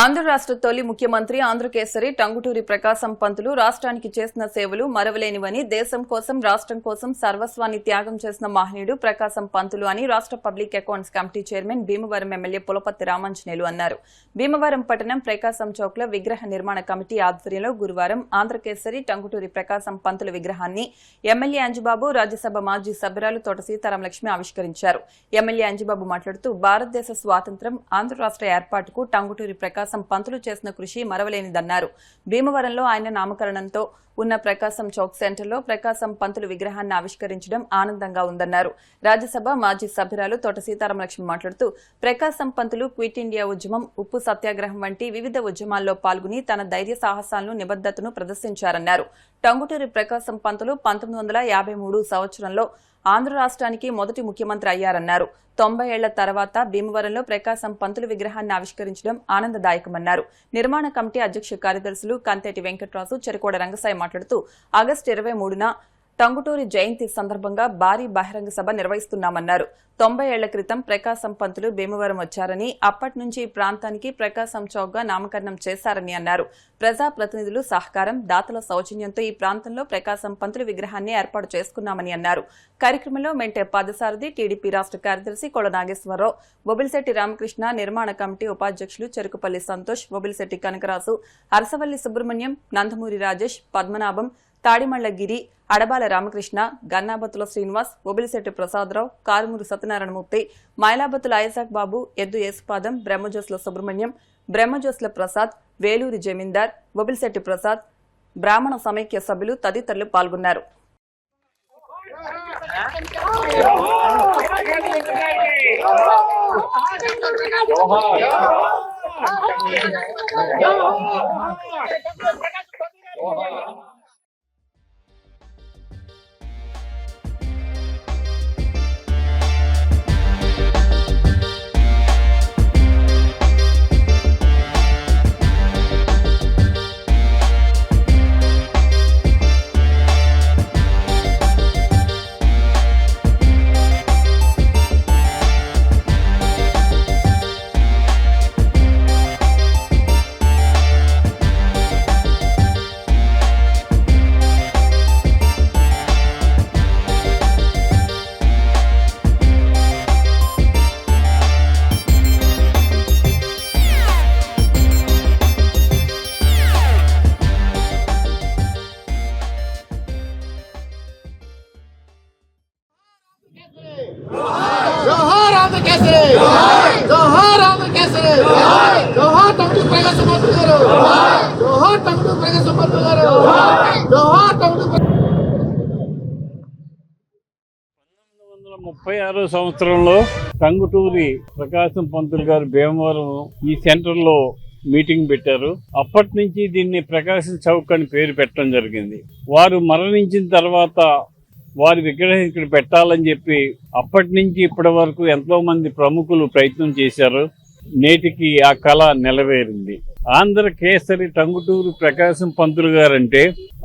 ఆంధ్ర రాష్ట్ర తొలి ముఖ్యమంత్రి ఆంధ్రకేసరి టంగుటూరి ప్రకాశం పంతులు రాష్ట్రానికి చేసిన సేవలు మరవలేనివని, దేశం కోసం రాష్ట్రం కోసం సర్వస్వాన్ని త్యాగం చేసిన మహనీయుడు ప్రకాశం పంతులు అని రాష్ట్ర public accounts committee chairman Bhimavaram MLA Pulaparthi Ramanjaneyulu అన్నారు. భీమవరం పట్టణం ప్రకాశం చౌక్ లో విగ్రహ నిర్మాణ కమిటీ ఆధ్వర్యంలో గురువారం ఆంధ్రకేసరి టంగుటూరి ప్రకాశం పంతుల విగ్రహాన్ని ఎమ్మెల్యే అంజిబాబు, రాజ్యసభ మాజీ సభ్యురాలు తోట సీతారాం లక్ష్మి ఆవిష్కరించారు. ఎమ్మెల్యే అంజిబాబు మాట్లాడుతూ భారతదేశ స్వాతంత్ర్యం, ఆంధ్ర రాష్ట్ర ఏర్పాటుకు టంగుటూరి ప్రకాశం పంతులు చేసిన కృషి మరవలేనిదన్నారు. భీమవరంలో ఆయన నామకరణంతో ఉన్న ప్రకాశం చౌక్ సెంటర్లో ప్రకాశం పంతులు విగ్రహాన్ని ఆవిష్కరించడం ఆనందంగా ఉందన్నారు. రాజ్యసభ మాజీ సభ్యురాలు తోట సీతారాం లక్ష్మి మాట్లాడుతూ ప్రకాశం పంతులు క్విట్ ఇండియా ఉద్యమం, ఉప్పు సత్యాగ్రహం వంటి వివిధ ఉద్యమాల్లో పాల్గొని తన ధైర్య సాహసాలను, నిబద్ధతను ప్రదర్శించారన్నారు. టంగుటూరి ప్రకాశం పంతులు 1953 సంవత్సరంలో ఆంధ్ర రాష్ట్రానికి మొదటి ముఖ్యమంత్రి అయ్యారన్నారు. 90 ఏళ్ల తర్వాత భీమవరంలో ప్రకాశం పంతులు విగ్రహాన్ని ఆవిష్కరించడం ఆనందదాయకమన్నారు. నిర్మాణ కమిటీ అధ్యక్ష కార్యదర్శులు కంతేటి వెంకటరాజు, చెరుకోడ రంగసాయి మాట్లాడుతూ ఆగస్టు 23న టంగుటూరి జయంతి సందర్భంగా భారీ బహిరంగ సభ నిర్వహిస్తున్నామన్నారు. 90 ఏళ్ల క్రితం ప్రకాశం పంతులు భీమవరం వచ్చారని, అప్పటి నుంచి ఈ ప్రాంతానికి ప్రకాశం చౌక్గా నామకరణం చేశారని అన్నారు. ప్రజాప్రతినిధులు సహకారం, దాతల సౌజన్యంతో ఈ ప్రాంతంలో ప్రకాశం పంతులు విగ్రహాన్ని ఏర్పాటు చేసుకున్నామని అన్నారు. కార్యక్రమంలో మెంటే పాదసారథి, టీడీపీ రాష్ట్ర కార్యదర్శి కొళ నాగేశ్వరరావు, బొబిలిశెట్టి రామకృష్ణ, నిర్మాణ కమిటీ ఉపాధ్యక్షులు చెరుకుపల్లి సంతోష్, బొబిలిశెట్టి కనకరాజు, అరసవల్లి సుబ్రహ్మణ్యం, నందమూరి రాజేష్, పద్మనాభం, తాడిమళ్ల గిరి, అడబాల రామకృష్ణ, గన్నాబత్తుల శ్రీనివాస్, బొబిలిశెట్టి ప్రసాదరావు, కారుమూరు సత్యనారాయణమూర్తి, మైలాబత్తుల ఐజాక్ బాబు, ఎద్దు యేసుపాదం, బ్రహ్మజోస్ల సుబ్రహ్మణ్యం, బ్రహ్మజోస్ల ప్రసాద్, వేలూరి జమీందార్, బొబిలిశెట్టి ప్రసాద్, బ్రాహ్మణ సమైక్య సభ్యులు తదితరులు పాల్గొన్నారు. जोहार आंध्र केसरी, जोहार आंध्र केसरी, जोहार टंगटूरी प्रकाशम पंతులు గారు, जोहार टंगटूरी प्रकाशम पंతులు గారు, जोहार टंगटूरी 1936 సంవత్సరంలో టంగుటూరి ప్రకాశం పంతులు గారు భీమవరం ఈ సెంటర్లో మీటింగ్ పెట్టారు. అప్పటి నుంచి దీన్ని ప్రకాశం చౌక్ అని పేరు పెట్టడం జరిగింది. వారు మరణించిన తర్వాత వారి విగ్రహం ఇక్కడ పెట్టాలని చెప్పి అప్పటి నుంచి ఇప్పటి వరకు ఎంతో మంది ప్రముఖులు ప్రయత్నం చేశారు. నేటికి ఆ కళ నెరవేరింది. ఆంధ్ర కేసరి టంగుటూరి ప్రకాశం పంతులు గారంటే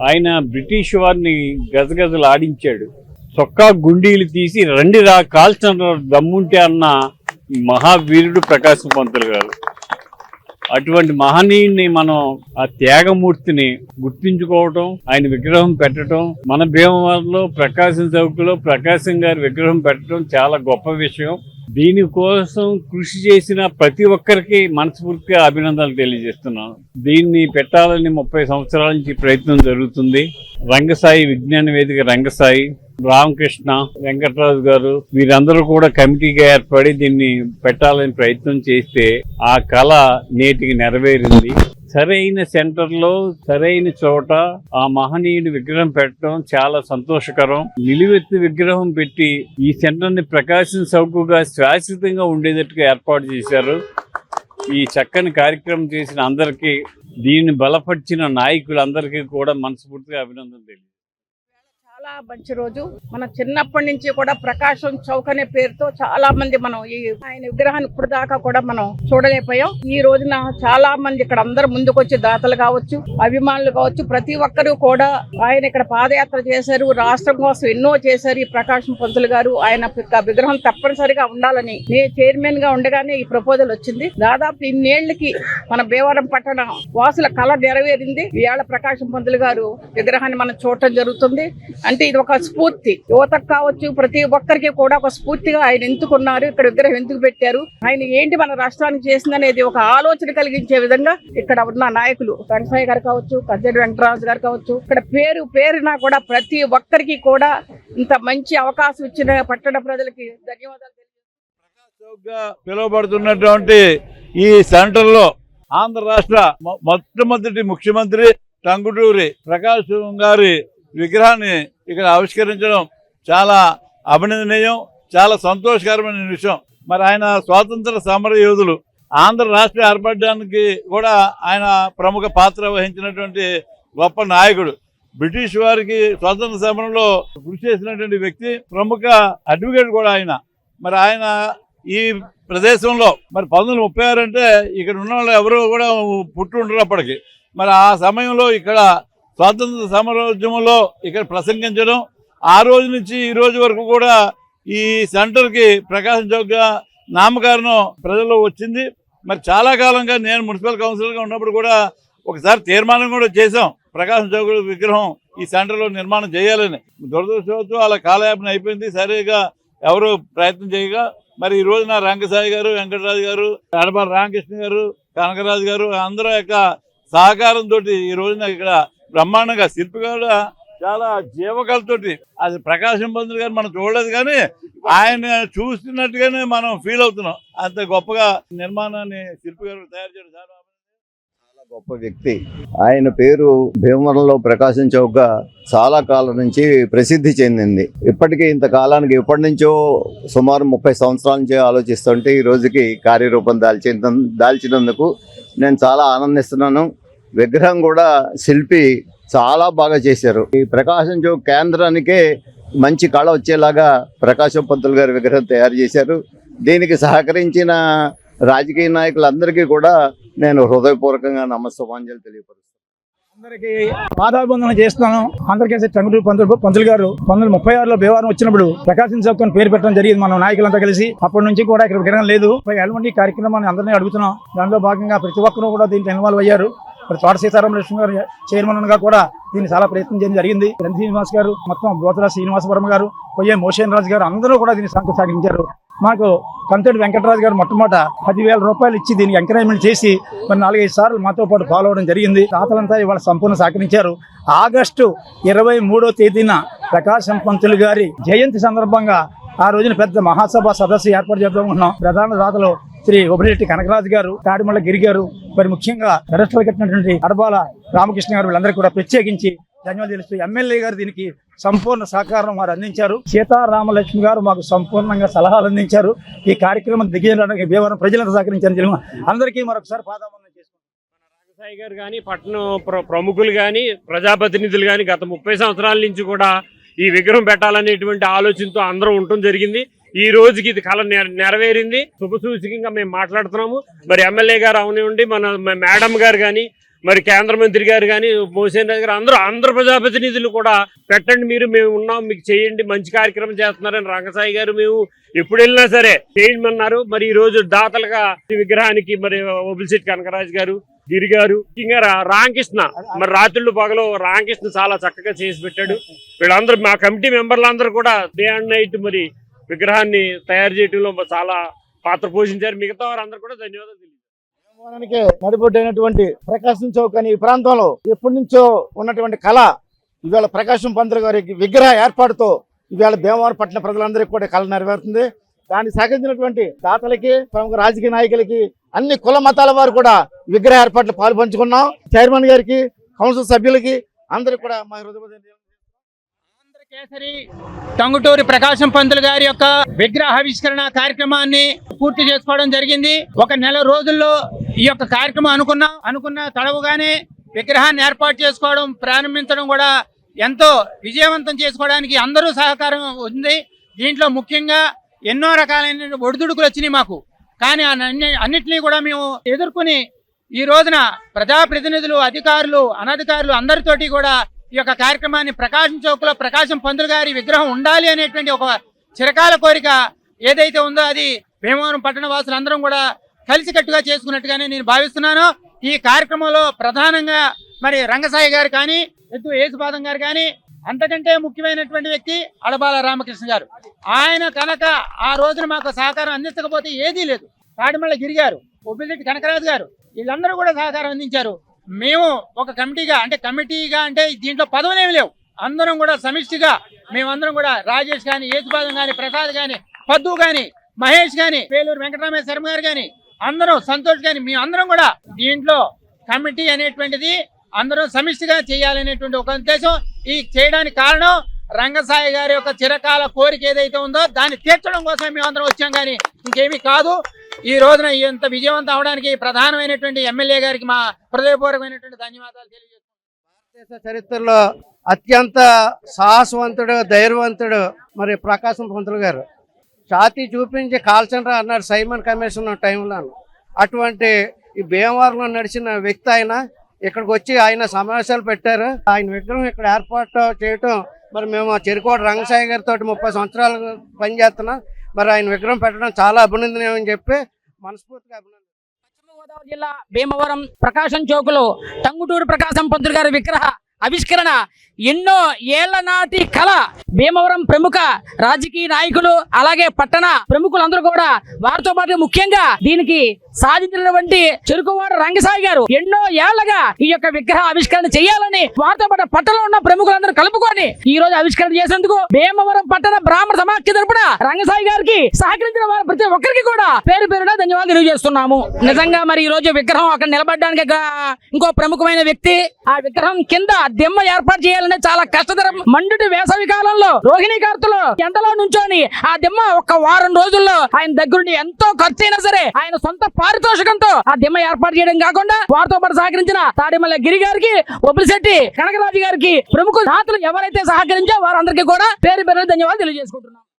ఆయన బ్రిటిష్ వారిని గజగజలు ఆడించాడు. చొక్కా గుండీలు తీసి రండి రా కాల్చిన దమ్ముంటే అన్న మహావీరుడు ప్రకాశం పంతులు గారు. అటువంటి మహనీయుని మనం ఆ త్యాగమూర్తిని గుర్తించుకోవటం, ఆయన విగ్రహం పెట్టడం, మన భీమవరంలో ప్రకాశం చౌక్లో ప్రకాశం గారి విగ్రహం పెట్టడం చాలా గొప్ప విషయం. దీనికోసం కృషి చేసిన ప్రతి ఒక్కరికి మనస్ఫూర్తిగా అభినందనలు తెలియజేస్తున్నాను. దీన్ని పెట్టాలని 30 సంవత్సరాల నుంచి ప్రయత్నం జరుగుతుంది. రంగసాయి విజ్ఞాన వేదిక రంగసాయి, రామకృష్ణ, వెంకటరాజు గారు వీరందరూ కూడా కమిటీగా ఏర్పడి దీన్ని పెట్టాలని ప్రయత్నం చేస్తే ఆ కళ నేటికి నెరవేరింది. సరైన సెంటర్లో సరైన చోట ఆ మహనీయుడి విగ్రహం పెట్టడం చాలా సంతోషకరం. నిలువెత్తు విగ్రహం పెట్టి ఈ సెంటర్ని ప్రకాశం చౌకగా శాశ్వతంగా ఉండేటట్టుగా ఏర్పాటు చేశారు. ఈ చక్కని కార్యక్రమం చేసిన అందరికీ, దీన్ని బలపరిచిన నాయకులందరికీ కూడా మనస్ఫూర్తిగా అభినందనలు తెలియజేస్తాను. చాలా మంచి రోజు. మన చిన్నప్పటి నుంచి కూడా ప్రకాశం చౌక్ అనే పేరుతో చాలా మంది మనం ఈ ఆయన విగ్రహాన్ని ఇప్పుడు దాకా కూడా మనం చూడలేకపోయాం. ఈ రోజున చాలా మంది ఇక్కడ అందరు ముందుకొచ్చి దాతలు కావచ్చు, అభిమానులు కావచ్చు, ప్రతి ఒక్కరూ కూడా ఆయన ఇక్కడ పాదయాత్ర చేశారు, రాష్ట్రం కోసం ఎన్నో చేశారు. ఈ ప్రకాశం పంతులు గారు ఆయన విగ్రహం తప్పనిసరిగా ఉండాలని నేను చైర్మన్ గా ఉండగానే ఈ ప్రపోజల్ వచ్చింది. దాదాపు ఇన్నేళ్లకి మన భీమవరం పట్టణ వాసుల కళ నెరవేరింది. ఈవేళ ప్రకాశం పంతులు గారు విగ్రహాన్ని మనం చూడటం జరుగుతుంది. అంటే ఇది ఒక స్ఫూర్తి, యువతకు కావచ్చు ప్రతి ఒక్కరికి కూడా ఒక స్ఫూర్తిగా ఆయన ఎందుకున్నారు, ఇక్కడ విగ్రహం ఎందుకు పెట్టారు, ఆయన ఏంటి మన రాష్ట్రానికి చేసిందనేది ఒక ఆలోచన కలిగించే విధంగా ఇక్కడ ఉన్న నాయకులు వెంకటయ్య గారు కావచ్చు, కజ్జడి వెంకటరాజు గారు కావచ్చు, ఇక్కడ పేరున కూడా ప్రతి ఒక్కరికి కూడా ఇంత మంచి అవకాశం ఇచ్చిన పట్టణ ప్రజలకి ధన్యవాదాలు. పిలువబడుతున్నటువంటి ఈ సెంటర్ లో ఆంధ్ర రాష్ట్ర మొట్టమొదటి ముఖ్యమంత్రి టంగుటూరి ప్రకాశం గారి విగ్రహాన్ని ఇక్కడ ఆవిష్కరించడం చాలా అభినందనీయం, చాలా సంతోషకరమైన విషయం. మరి ఆయన స్వాతంత్ర సమర యోధులు, ఆంధ్ర రాష్ట్ర ఏర్పడడానికి కూడా ఆయన ప్రముఖ పాత్ర వహించినటువంటి గొప్ప నాయకుడు. బ్రిటిష్ వారికి స్వాతంత్ర సమరంలో కృషి చేసినటువంటి వ్యక్తి, ప్రముఖ అడ్వకేట్ కూడా ఆయన. మరి ఆయన ఈ ప్రదేశంలో మరి 1936 అంటే ఇక్కడ ఉన్న వాళ్ళు ఎవరు కూడా పుట్టి ఉండరు అప్పటికి. మరి ఆ సమయంలో ఇక్కడ స్వాతంత్ర సమరోద్యమంలో ఇక్కడ ప్రసంగించడం, ఆ రోజు నుంచి ఈ రోజు వరకు కూడా ఈ సెంటర్కి ప్రకాశం చౌక్గా నామకరణం ప్రజల్లో వచ్చింది. మరి చాలా కాలంగా నేను మున్సిపల్ కౌన్సిలర్గా ఉన్నప్పుడు కూడా ఒకసారి తీర్మానం కూడా చేశాం, ప్రకాశం చౌక్ విగ్రహం ఈ సెంటర్లో నిర్మాణం చేయాలని. దురదృష్టవశాత్తు అలా కాలయాపన అయిపోయింది, సరిగా ఎవరు ప్రయత్నం చేయగా. మరి ఈ రోజున రంగసాయి గారు, వెంకటరాజు గారు, ఎడబాల రామకృష్ణ గారు, కనకరాజు గారు అందరూ యొక్క సహకారంతో ఈ రోజున ఇక్కడ బ్రహ్మాండంగా శిల్పి కూడా చాలా జీవకళతోటి, అది ప్రకాశం పంతులు గారు మనం చూడలేదు కానీ ఆయన చూస్తున్నట్టుగానే మనం ఫీల్ అవుతున్నాం. అంత గొప్పగా నిర్మాణాన్ని శిల్పి గారు తయారు చేయడం చాలా గొప్ప వ్యక్తి. ఆయన పేరు భీమవరంలో ప్రకాశం చౌక్గా చాలా కాలం నుంచి ప్రసిద్ధి చెందింది. ఇప్పటికీ ఇంతకాలానికి ఎప్పటి నుంచో సుమారు 30 సంవత్సరాల నుంచి ఆలోచిస్తుంటే ఈ రోజుకి కార్యరూపం దాల్చినందుకు నేను చాలా ఆనందిస్తున్నాను. విగ్రహం కూడా శిల్పి చాలా బాగా చేశారు. ఈ ప్రకాశం చౌక్ కేంద్రానికే మంచి కళ వచ్చేలాగా ప్రకాశం పంతులు గారి విగ్రహం తయారు చేశారు. దీనికి సహకరించిన రాజకీయ నాయకులందరికీ కూడా నేను హృదయపూర్వకంగా నమస్సుమాంజలి తెలియపరుస్తాను. అందరికీ పాదాభివందనం చేస్తున్నాను. ఆంధ్రకేసరి టంగుటూరి పంతులు గారు 1936లో భీమవరం వచ్చినప్పుడు ప్రకాశం చౌక్ అని పేరు పెట్టడం జరిగింది. మనం నాయకులంతా కలిసి అప్పటి నుంచి కూడా ఇక్కడ విగ్రహం లేదు. ఎటువంటి కార్యక్రమాన్ని అందరినీ అడుగుతున్నాం. దానిలో భాగంగా ప్రతి ఒక్కరూ కూడా దీంట్లో ఇన్వాల్వ్ అయ్యారు. తోట సీతారామ లక్ష్మి గారు చైర్మన్ గా కూడా దీన్ని చాలా ప్రయత్నం చేయడం జరిగింది. ఎన్ శ్రీనివాస్ గారు, మొత్తం బోతరా శ్రీనివాసవరం గారు, కొయ్య మోషన్ రాజు గారు అందరూ కూడా దీన్ని సాగించారు. మాకు కంతటి వెంకటరాజు గారు మొట్టమొదట 10,000 రూపాయలు ఇచ్చి దీనికి ఎంకరేజ్మెంట్ చేసి మరి 4-5 సార్లు మాతో పాటు ఫాలో అవడం జరిగింది. దాతలంతా ఇవాళ సంపూర్ణ సహకరించారు. ఆగస్టు 23వ తేదీన ప్రకాశం పంతులు గారి జయంతి సందర్భంగా ఆ రోజున పెద్ద మహాసభ సదస్సు ఏర్పాటు చేద్దాం ఉన్నాం. ప్రధాన దాతలు శ్రీ ఒబిరెడ్డి కనకరాజు గారు, తాడిమల్ల గిరి గారు, మరి ముఖ్యంగా అరెస్టులు కట్టినటువంటి అడబాల రామకృష్ణ గారు, వీళ్ళందరికీ కూడా ప్రత్యేకించి ధన్యవాదాలు తెలుస్తూ ఎమ్మెల్యే గారు దీనికి సంపూర్ణ సహకారం వారు అందించారు. సీతారామలక్ష్మి గారు మాకు సంపూర్ణంగా సలహాలు అందించారు. ఈ కార్యక్రమం దిగజేయడానికి భీమవరం ప్రజలంతా సహకరించారు. అందరికీ మరొకసారి పాదాబంధన చేసుకుంటాం. రంగసాయి గారు కానీ, పట్టణం ప్రముఖులు కానీ, ప్రజాప్రతినిధులు కానీ గత 30 సంవత్సరాల నుంచి కూడా ఈ విగ్రహం పెట్టాలనేటువంటి ఆలోచనతో అందరం ఉండటం జరిగింది. ఈ రోజుకి ఇది కళ నెరవేరింది. శుభసూచకంగా మేము మాట్లాడుతున్నాము. మరి ఎమ్మెల్యే గారు అవనివ్వండి, మన మేడం గారు కానీ, మరి కేంద్ర మంత్రి గారు కానీ, మోసేన్ రాజు గారు, అందరూ ప్రజాప్రతినిధులు కూడా పెట్టండి, మేము ఉన్నాం, మీకు చేయండి, మంచి కార్యక్రమం చేస్తున్నారని రంగసాయి గారు మేము ఎప్పుడు వెళ్ళినా సరే చేయమన్నారు. మరి ఈ రోజు దాతలుగా ఈ విగ్రహానికి మరి ఒబిలిశెట్టి కనకరాజు గారు, గిరి గారు, ముఖ్యంగా రామకృష్ణ, మరి రాత్రుళ్ళు పగలు రామకృష్ణ చాలా చక్కగా చేసి పెట్టాడు. వీళ్ళందరూ మా కమిటీ మెంబర్లందరూ కూడా డే అండ్ నైట్ మరి విగ్రహాన్ని తయారు చేయడంలో చాలా పాత్ర పోషించారు. మిగతా వారందరూ కూడా ధన్యవాదాలు తెలియజేస్తారు. నడిబొడ్డైనటువంటి ప్రకాశం చౌక్ అని ఈ ప్రాంతంలో ఎప్పటి నుంచో ఉన్నటువంటి కళ ఇవాళ ప్రకాశం పంతులు గారి విగ్రహ ఏర్పాటుతో ఇవాళ భీమవరం పట్టణ ప్రజలందరికీ కూడా కళ నెరవేరుతుంది. దానికి సహకరించినటువంటి దాతలకి, ప్రముఖ రాజకీయ నాయకులకి, అన్ని కుల మతాల వారు కూడా విగ్రహ ఏర్పాట్లు పాలు పంచుకున్నాం. చైర్మన్ గారికి, కౌన్సిల్ సభ్యులకి అందరికి కూడా మా హృదయపూర్వక కేసరి టంగుటూరి ప్రకాశం పంతులు గారి యొక్క విగ్రహావిష్కరణ కార్యక్రమాన్ని పూర్తి చేసుకోవడం జరిగింది. ఒక నెల రోజుల్లో ఈ యొక్క కార్యక్రమం అనుకున్న తడవుగానే విగ్రహాన్ని ఏర్పాటు చేసుకోవడం ప్రారంభించడం కూడా ఎంతో విజయవంతం చేసుకోవడానికి అందరూ సహకారం ఉంది. దీంట్లో ముఖ్యంగా ఎన్నో రకాలైన ఒడిదుడుకులు వచ్చినాయి మాకు. కానీ అన్నిటినీ కూడా మేము ఎదుర్కొని ఈ రోజున ప్రజాప్రతినిధులు, అధికారులు, అనధికారులు అందరితోటి కూడా ఈ యొక్క కార్యక్రమాన్ని ప్రకాశం చౌక్ లో ప్రకాశం పంతులు గారి విగ్రహం ఉండాలి అనేటువంటి ఒక చిరకాల కోరిక ఏదైతే ఉందో అది భీమవరం పట్టణ వాసులందరం కూడా కలిసికట్టుగా చేసుకున్నట్టుగానే నేను భావిస్తున్నాను. ఈ కార్యక్రమంలో ప్రధానంగా మరి రంగసాయి గారు కానీ, ఎద్దు యేసుపాదం గారు కానీ, అంతకంటే ముఖ్యమైనటువంటి వ్యక్తి అడబాల రామకృష్ణ గారు. ఆయన కనుక ఆ రోజున మాకు సహకారం అందించకపోతే ఏదీ లేదు. తాడిమళ్ళ గిరి గారు, ఒబ్బిరెడ్డి కనకరాజు గారు, వీళ్ళందరూ కూడా సహకారం అందించారు. మేము ఒక కమిటీగా అంటే దీంట్లో పదవులేమి లేవు, అందరం కూడా సమిష్టిగా మేమందరం కూడా రాజేష్ గాని, యేసుపాదం గాని, ప్రసాద్ గాని, పద్దు గాని, మహేష్ గాని, పేలూరు వెంకటరామయ్య శర్మ గారు గాని, అందరం సంతోష్ గాని, మీ అందరం కూడా దీంట్లో కమిటీ అనేటువంటిది అందరం సమిష్టిగా చేయాలనేటువంటి ఒక ఉద్దేశం. ఈ చేయడానికి కారణం రంగసాయి గారి యొక్క చిరకాల కోరిక ఏదైతే ఉందో దాన్ని తీర్చడం కోసం మేము అందరం వచ్చాం, కానీ ఇంకేమీ కాదు. ఈ రోజున ఇంత విజయవంతం అవడానికి ప్రధానమైనటువంటి ఎమ్మెల్యే గారికి మా హృదయపూర్వకమైనటువంటి ధన్యవాదాలు తెలియజేస్తున్నాం. భారతదేశ చరిత్రలో అత్యంత సాహసవంతుడు, ధైర్యవంతుడు మరి ప్రకాశం పంతులు గారు. ఛాతీ చూపించి కాల్చండ్రా అన్నాడు సైమన్ కమిషన్ టైంలో. అటువంటి ఈ భీమవరంలో నడిచిన వ్యక్తి ఆయన. ఇక్కడికి వచ్చి ఆయన సమావేశాలు పెట్టారు. ఆయన విగ్రహం ఇక్కడ ఏర్పాటు చేయటం మరి మేము చెరుకోట రంగసాయి గారితో 30 సంవత్సరాలు పనిచేస్తున్నాం. మరి ఆయన విగ్రహం పెట్టడం చాలా అభినందనీయం అని చెప్పి మనస్ఫూర్తిగా అభినందన. పశ్చిమ గోదావరి జిల్లా భీమవరం ప్రకాశం చౌకులో టంగుటూరి ప్రకాశం పంతులు గారి విగ్రహ ఆవిష్కరణ ఎన్నో ఏళ్ల నాటి కళ. భీమవరం ప్రముఖ రాజకీయ నాయకులు అలాగే పట్టణ ప్రముఖులందరూ కూడా వారితో పాటు ముఖ్యంగా దీనికి సాధించినటువంటి చెరుకువాడ రంగసాయి గారు ఎన్నో ఏళ్లగా ఈ యొక్క విగ్రహ ఆవిష్కరణ చేయాలని వారితో పాటు పట్టణంలో ఉన్న ప్రముఖులందరూ కలుపుకొని ఈ రోజు ఆవిష్కరణ చేసేందుకు భీమవరం పట్టణ బ్రాహ్మణ సమాఖ్య తరపున రంగసాయి గారికి సహకరించిన వారు ప్రతి ఒక్కరికి కూడా పేరు పేరున ధన్యవాదాలు తెలియజేస్తున్నాము. నిజంగా మరి ఈ రోజు విగ్రహం అక్కడ నిలబడడానికి ఇంకో ప్రముఖమైన వ్యక్తి. ఆ విగ్రహం కింద దిమ్మ ఏర్పాటు చేయాలంటే చాలా కష్టతరం. మండుటి వేసవి కాలంలో రోహిణీ కార్తెలో ఎండలో నుంచొని ఆ దిమ్మ ఒక వారం రోజుల్లో ఆయన దగ్గరుండి ఎంతో ఖర్చు అయినా సరే ఆయన సొంత పారితోషికంతో ఆ దిమ్మ ఏర్పాటు చేయడం కాకుండా వారితో పాటు సహకరించిన తాడిమల్ల గిరి గారికి, ఒబ్బిరెడ్డి కనకరాజు గారికి, ప్రముఖ దాతలు ఎవరైతే సహకరించో వారందరికీ కూడా పేరు పేరు ధన్యవాదాలు తెలియజేసుకుంటున్నాం.